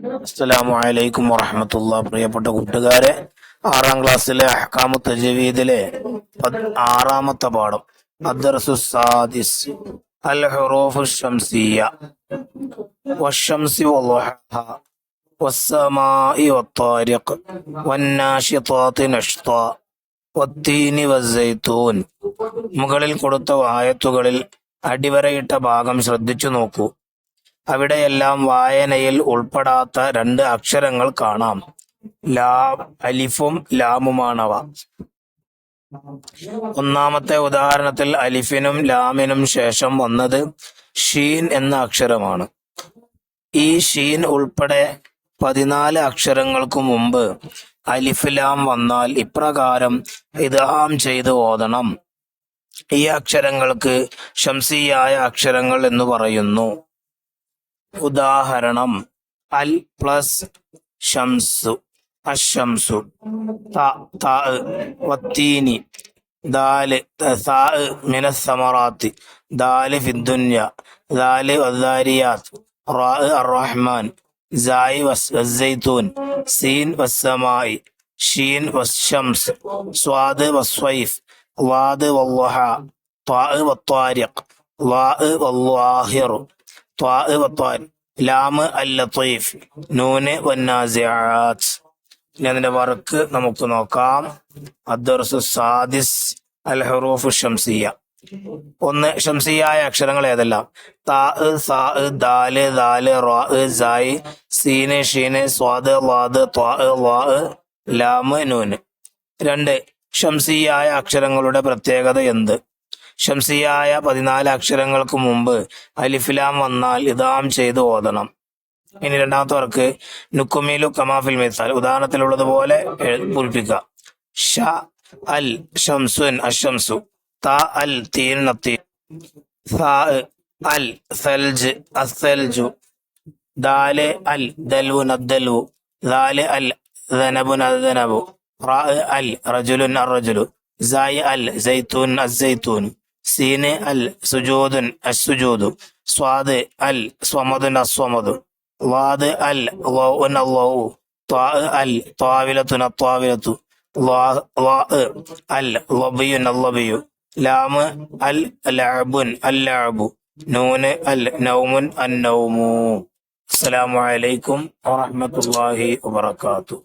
അസ്സലാമു അലൈക്കും വറഹ്മത്തുള്ളാഹി. പ്രിയപ്പെട്ട കൂട്ടുകാരെ, 6ാം ക്ലാസ്സിലെ അഹ്കാമു തജ്വീദിലെ 6ാമത്തെ പാഠം അദ്ദർസു സാദിസ് അൽ ഹുറൂഫു ശംസിയ്യ വശംസി വളുഹഹ വസ്സമാഇ വത്താരിഖ് വന്നാശിതാതി നഷ്താ വത്തീനി വസ്സൈത്തൂൻ. മുകളിൽ കൊടുത്ത ആയത്തുകളിൽ അടിവരയിട്ട ഭാഗം ശ്രദ്ധിച്ചു നോക്കൂ. അവിടെയെല്ലാം വായനയിൽ ഉൾപ്പെടാത്ത 2 അക്ഷരങ്ങൾ കാണാം. അലിഫും ലാമുമാണവ. ഒന്നാമത്തെ ഉദാഹരണത്തിൽ അലിഫിനും ലാമിനും ശേഷം വന്നത് ഷീൻ എന്ന അക്ഷരമാണ്. ഈ ഷീൻ ഉൾപ്പെടെ 14 അക്ഷരങ്ങൾക്ക് മുമ്പ് അലിഫ് ലാം വന്നാൽ ഇപ്രകാരം ഇദ്ഗാം ചെയ്ത് ഓതണം. ഈ അക്ഷരങ്ങൾക്ക് ശംസിയായ അക്ഷരങ്ങൾ എന്ന് പറയുന്നു. ഉദാഹരണം: അൽ പ്ലസ് ഷംസു, അശംസു. വത്തീനി, ദാല് സാ മിനസ്സമറാത്തി, ദാല് ഫിദ്ദുന്യ, ദാല് വദ്ദാരിയാത്ത്, റാ അർറഹ്മാൻ, സായി വസ്സൈത്തൂൻ, സീൻ വസ്സമായി, ഷീൻ വസ്ശംസ്, സ്വാദ് വസ്വൈഫ്, വാദ് വല്ളുഹ, ത്വാ വത്താരിഖ്, ലാ വല്ലാഹിർ, ത്വാ വത്താരിഖ്, ലാമ് അൽ ലത്തീഫ്, നൂന് വന്നാസിആത്ത്. ഇനി അതിന്റെ വർക്ക് നമുക്ക് നോക്കാം. അദ്ദർസു സാദിസ് അൽ ഹുറൂഫു ശംസിയ്യ. 1. ശംസിയായ അക്ഷരങ്ങൾ ഏതെല്ലാം? താ, സാ, ദാല്, ദാല്, റാ, സായി, സീന്, ഷീന്, സ്വാദ്, ലാദ്, ത്വാ, ലാ, ലാമ്, നൂന്. 2. ശംസിയായ അക്ഷരങ്ങളുടെ പ്രത്യേകത എന്ത്? ശംസിയായ 14 അക്ഷരങ്ങൾക്ക് മുമ്പ് അലിഫ്ലാം വന്നാൽ ഇദ്ഗാം ചെയ്ത് ഓതണം. ഇനി രണ്ടാമത്തെ വർക്ക്: നുക്കുമിലു കമാഫിൽ മിസാൽ. ഉദാഹരണത്തിലുള്ളതുപോലെ പൂരിപ്പിക്കുക. ഷ അൽ ഷംസുൻ, അശംസു. ത അൽ തീൻ, നത്തീൻ. സാ അൽ സൽജ്, അസ്സൽജു. ദാല് അൽ ദൽവുൻ, അദ്ദൽവു. ദാല് അൽ ദനബുൻ, അദ്ദനബു. റാ അൽ റജുലുൻ, അർറജുലു. സായി അൽ സൈത്തൂൻ, അസ്സൈത്തൂൻ. സീന് അൽ സുജൂദുൻ, അസ്സുജൂദു. സ്വാദ് അൽ സ്വമദുൻ, അസ്വമദു. വാദ് അൽ ലൗഉൻ, അല്ലൗ. ത്വാ അൽ ത്വാവിലത്തുൻ, അത്വാവിലത്തു. ലാ അൽ ലബിയുൻ, അല്ലബിയു. ലാമ് അൽ ലഅബുൻ, അല്ലഅബു. നൂന് അൽ നൗമുൻ, അന്നൗമു. അസ്സലാമു അലൈക്കും വറഹ്മത്തുള്ളാഹി വബറകാതുഹു.